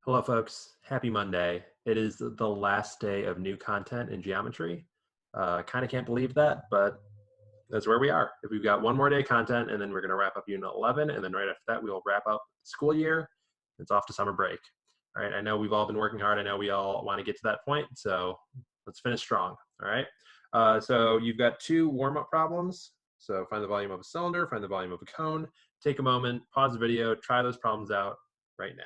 Hello, folks. Happy Monday. It is the last day of new content in geometry. Kind of can't believe that, but that's where we are. If we've got one more day of content, and then we're going to wrap up Unit 11, and then right after that, we'll wrap up the school year. It's off to summer break. All right. I know we've all been working hard. I know we all want to get to that point, so let's finish strong. All right. So you've got two warm-up problems. So find the volume of a cylinder, find the volume of a cone. Take a moment, pause the video, try those problems out right now.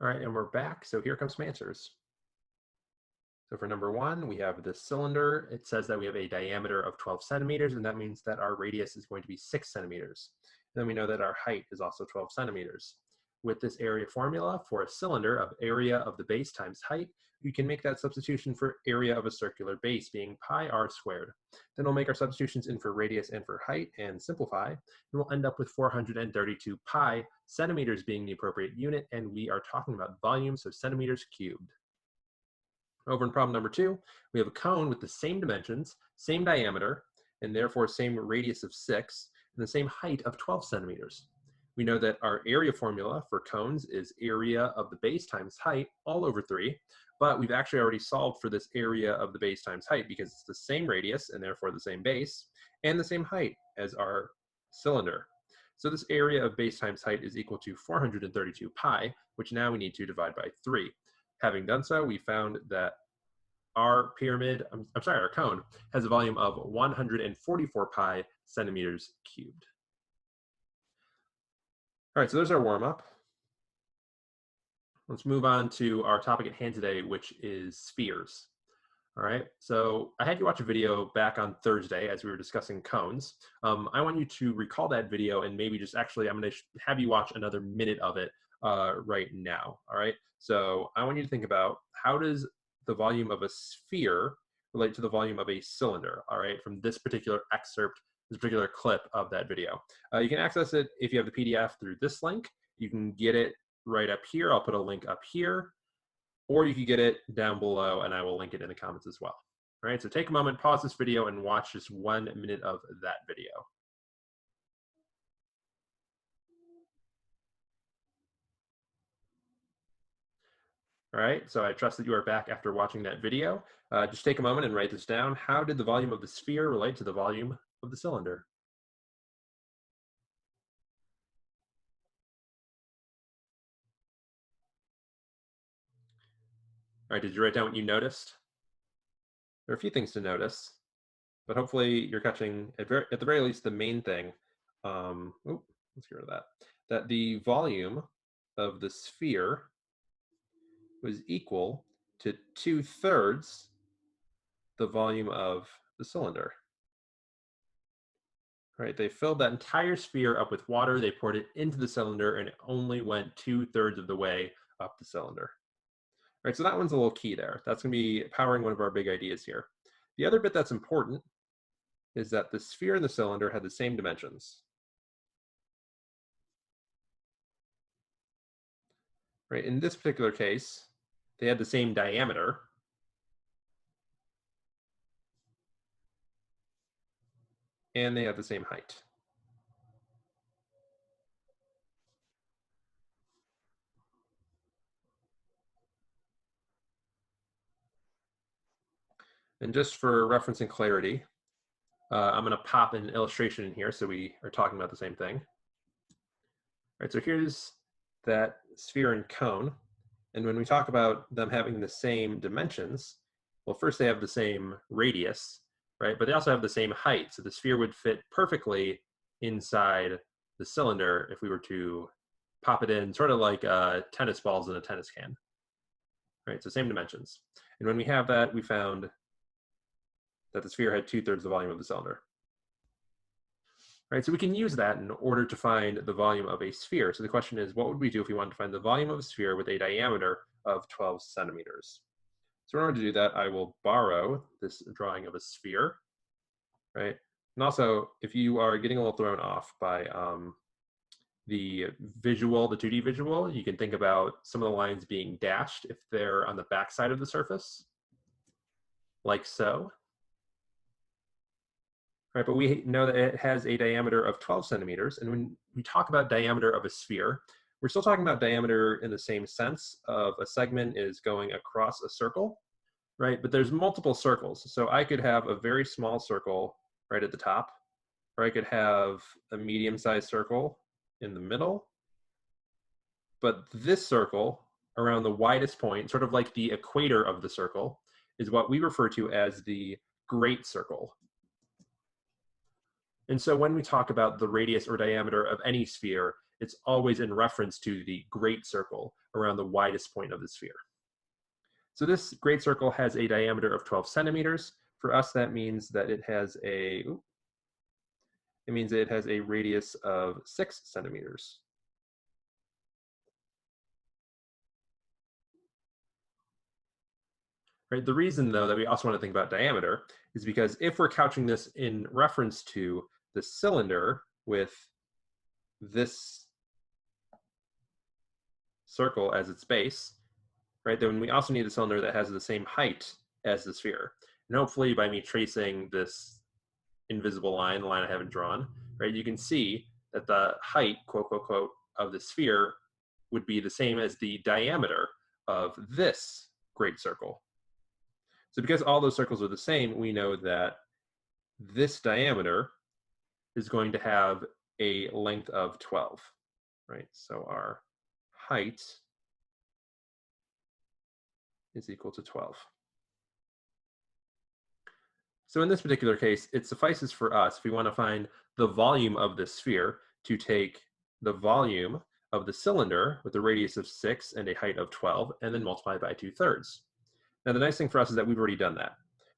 All right, and we're back. So here comes some answers. So for number one, we have this cylinder. It says that we have a diameter of 12 centimeters, and that means that our radius is going to be 6 centimeters. And then we know that our height is also 12 centimeters. With this area formula for a cylinder of area of the base times height, we can make that substitution for area of a circular base being pi r squared. Then we'll make our substitutions in for radius and for height and simplify, and we'll end up with 432 pi centimeters being the appropriate unit, and we are talking about volume, so centimeters cubed. Over in problem number two, we have a cone with the same dimensions, same diameter, and therefore same radius of 6, and the same height of 12 centimeters. We know that our area formula for cones is area of the base times height all over 3, but we've actually already solved for this area of the base times height because it's the same radius and therefore the same base and the same height as our cylinder. So this area of base times height is equal to 432 pi, which now we need to divide by 3. Having done so, we found that our our cone has a volume of 144 pi centimeters cubed. All right, so there's our warm-up. Let's move on to our topic at hand today, which is spheres. All right, so I had you watch a video back on Thursday as we were discussing cones. I want you to recall that video and maybe just actually, I'm going to have you watch another minute of it right now. All right, so I want you to think about how does the volume of a sphere relate to the volume of a cylinder, all right, from this particular excerpt, this particular clip of that video. You can access it if you have the PDF through this link. You can get it right up here. I'll put a link up here, or you can get it down below and I will link it in the comments as well. All right, so take a moment, pause this video and watch just 1 minute of that video. All right, so I trust that you are back after watching that video. Just take a moment and write this down. How did the volume of the sphere relate to the volume of the cylinder? All right, did you write down what you noticed? There are a few things to notice, but hopefully you're catching, at the very least, the main thing. Let's get rid of that. That the volume of the sphere was equal to 2/3 the volume of the cylinder. Right, they filled that entire sphere up with water, they poured it into the cylinder, and it only went 2/3 of the way up the cylinder. All right, so that one's a little key there. That's going to be powering one of our big ideas here. The other bit that's important is that the sphere and the cylinder had the same dimensions. Right, in this particular case, they had the same diameter. And they have the same height. And just for reference and clarity, I'm going to pop an illustration in here so we are talking about the same thing. All right, so here's that sphere and cone. And when we talk about them having the same dimensions, well, first they have the same radius, right? But they also have the same height. So the sphere would fit perfectly inside the cylinder if we were to pop it in, sort of like tennis balls in a tennis can, right? So same dimensions. And when we have that, we found that the sphere had 2/3 the volume of the cylinder. Right, so we can use that in order to find the volume of a sphere. So the question is, what would we do if we wanted to find the volume of a sphere with a diameter of 12 centimeters? So in order to do that, I will borrow this drawing of a sphere, right? And also, if you are getting a little thrown off by the visual, the 2D visual, you can think about some of the lines being dashed if they're on the back side of the surface, like so. right? But we know that it has a diameter of 12 centimeters. And when we talk about diameter of a sphere, we're still talking about diameter in the same sense of a segment is going across a circle, right? But there's multiple circles. So I could have a very small circle right at the top, or I could have a medium-sized circle in the middle. But this circle around the widest point, sort of like the equator of the circle, is what we refer to as the great circle. And so when we talk about the radius or diameter of any sphere, it's always in reference to the great circle around the widest point of the sphere. So this great circle has a diameter of 12 centimeters. For us, that means that it has a radius of 6 centimeters. Right? The reason, though, that we also want to think about diameter is because if we're couching this in reference to the cylinder with this circle as its base, right, then we also need a cylinder that has the same height as the sphere. And hopefully by me tracing this invisible line, the line I haven't drawn, right, you can see that the height, quote, quote, quote, of the sphere would be the same as the diameter of this great circle. So because all those circles are the same, we know that this diameter is going to have a length of 12, right? So our height is equal to 12. So in this particular case, it suffices for us, if we want to find the volume of the sphere, to take the volume of the cylinder with a radius of 6 and a height of 12, and then multiply by 2/3. Now the nice thing for us is that we've already done that,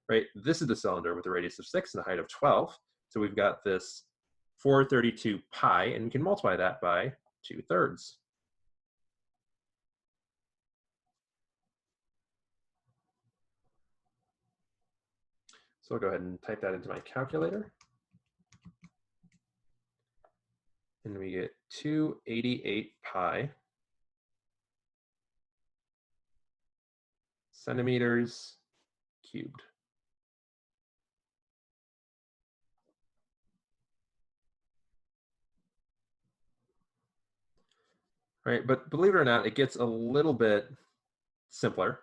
right? This is the cylinder with a radius of 6 and a height of 12. So we've got this 432 pi, and we can multiply that by 2/3. So I'll go ahead and type that into my calculator. And we get 288 pi centimeters cubed. Right, but believe it or not, it gets a little bit simpler.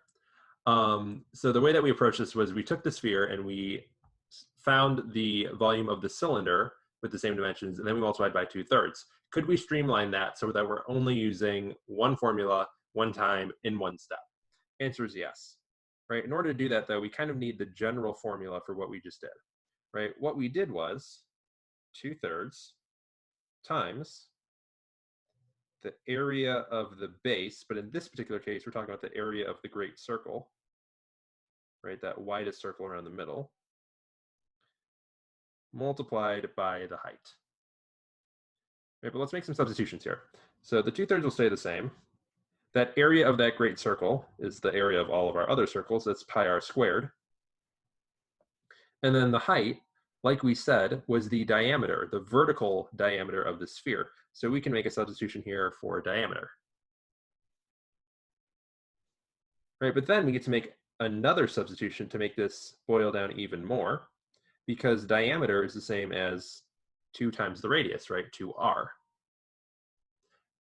So the way that we approached this was we took the sphere and we found the volume of the cylinder with the same dimensions, and then we multiplied by 2/3. Could we streamline that so that we're only using one formula one time in one step? Answer is yes. Right? In order to do that, though, we kind of need the general formula for what we just did. Right? What we did was 2/3 times the area of the base, but in this particular case, we're talking about the area of the great circle, right? That widest circle around the middle, multiplied by the height. Right, but let's make some substitutions here. So the 2/3 will stay the same. That area of that great circle is the area of all of our other circles. That's pi r squared. And then the height, like we said, was the diameter, the vertical diameter of the sphere. So we can make a substitution here for diameter. Right, but then we get to make another substitution to make this boil down even more, because diameter is the same as 2 times the radius, right, 2r.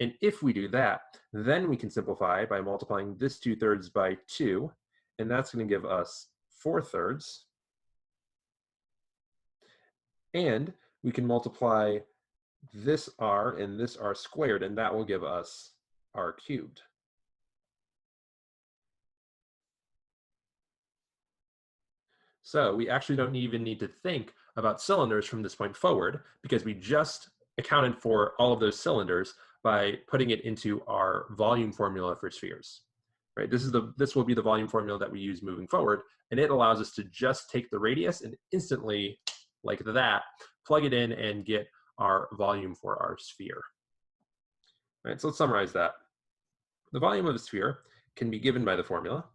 And if we do that, then we can simplify by multiplying this 2/3 by 2, and that's going to give us 4/3. And we can multiply this r and this r squared, and that will give us r cubed. So we actually don't even need to think about cylinders from this point forward, because we just accounted for all of those cylinders by putting it into our volume formula for spheres. Right? This will be the volume formula that we use moving forward, and it allows us to just take the radius and instantly, like that, plug it in and get our volume for our sphere. Right, so let's summarize that. The volume of a sphere can be given by the formula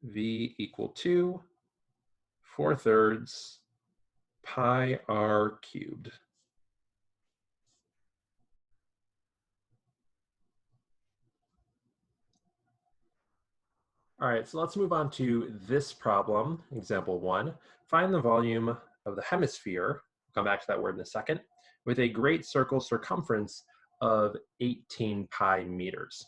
V equal to 4/3 pi r cubed. All right, so let's move on to this problem, example 1. Find the volume of the hemisphere, we'll come back to that word in a second, with a great circle circumference of 18 pi meters.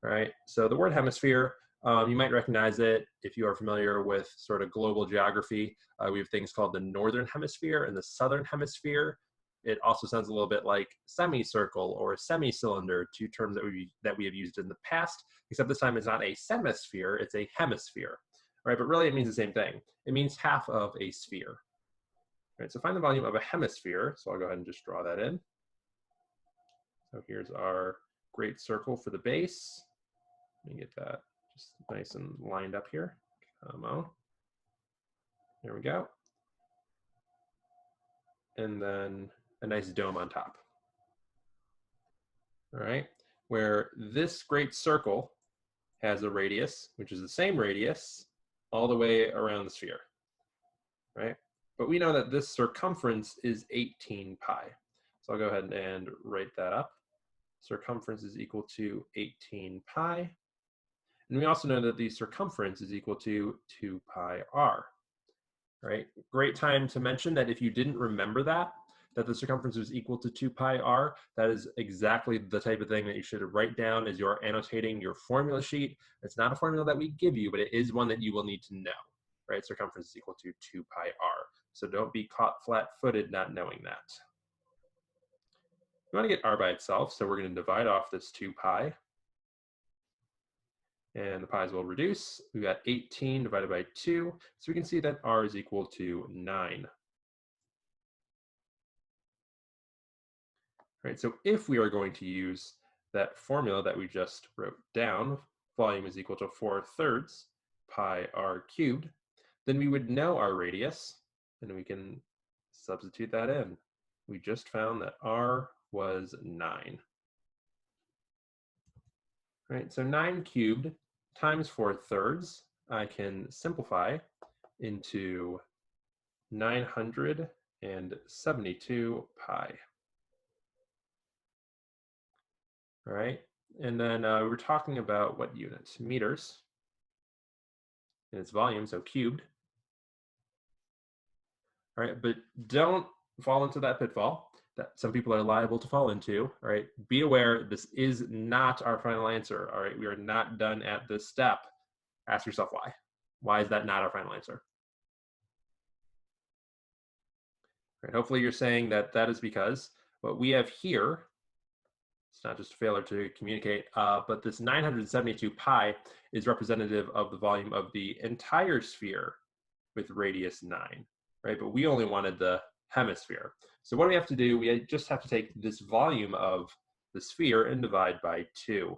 All right, so the word hemisphere, you might recognize it if you are familiar with sort of global geography. We have things called the northern hemisphere and the southern hemisphere. It also sounds a little bit like semicircle or semi-cylinder, two terms that we have used in the past, except this time it's not a semisphere, it's a hemisphere. All right, but really it means the same thing. It means half of a sphere. All right, so find the volume of a hemisphere. So I'll go ahead and just draw that in. So here's our great circle for the base. Let me get that just nice and lined up here. Come on. There we go. And then a nice dome on top. All right, where this great circle has a radius, which is the same radius all the way around the sphere, right? But we know that this circumference is 18 pi. So I'll go ahead and write that up. Circumference is equal to 18 pi. And we also know that the circumference is equal to 2 pi r, right? Great time to mention that if you didn't remember that the circumference was equal to 2 pi r, that is exactly the type of thing that you should write down as you're annotating your formula sheet. It's not a formula that we give you, but it is one that you will need to know, right? Circumference is equal to 2 pi r. So don't be caught flat-footed not knowing that. We want to get r by itself, so we're going to divide off this 2 pi. And the pi's will reduce. We've got 18 divided by 2, so we can see that r is equal to 9. Right, so if we are going to use that formula that we just wrote down, volume is equal to 4/3 pi r cubed, then we would know our radius, and we can substitute that in. We just found that r was 9. Right, so 9 cubed times 4/3, I can simplify into 972 pi. All right, and then we're talking about what units? Meters, and its volume, so cubed. All right, but don't fall into that pitfall that some people are liable to fall into. All right, be aware this is not our final answer. All right, we are not done at this step. Ask yourself why. Why is that not our final answer? All right, hopefully you're saying that that is because what we have here, it's not just a failure to communicate, but this 972 pi is representative of the volume of the entire sphere with radius 9, right? But we only wanted the hemisphere. So what do we have to do? We just have to take this volume of the sphere and divide by 2.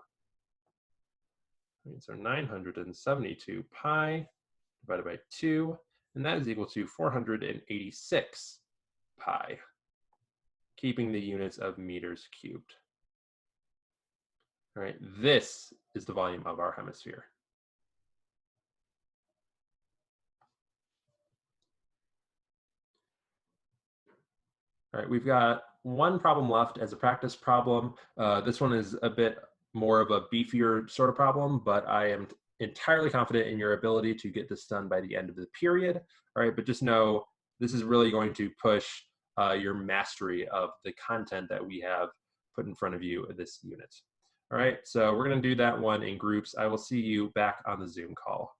Right, so 972 pi divided by 2, and that is equal to 486 pi, keeping the units of meters cubed. All right, this is the volume of our hemisphere. All right, we've got one problem left as a practice problem. This one is a bit more of a beefier sort of problem, but I am entirely confident in your ability to get this done by the end of the period. All right, but just know this is really going to push your mastery of the content that we have put in front of you in this unit. All right, so we're going to do that one in groups. I will see you back on the Zoom call.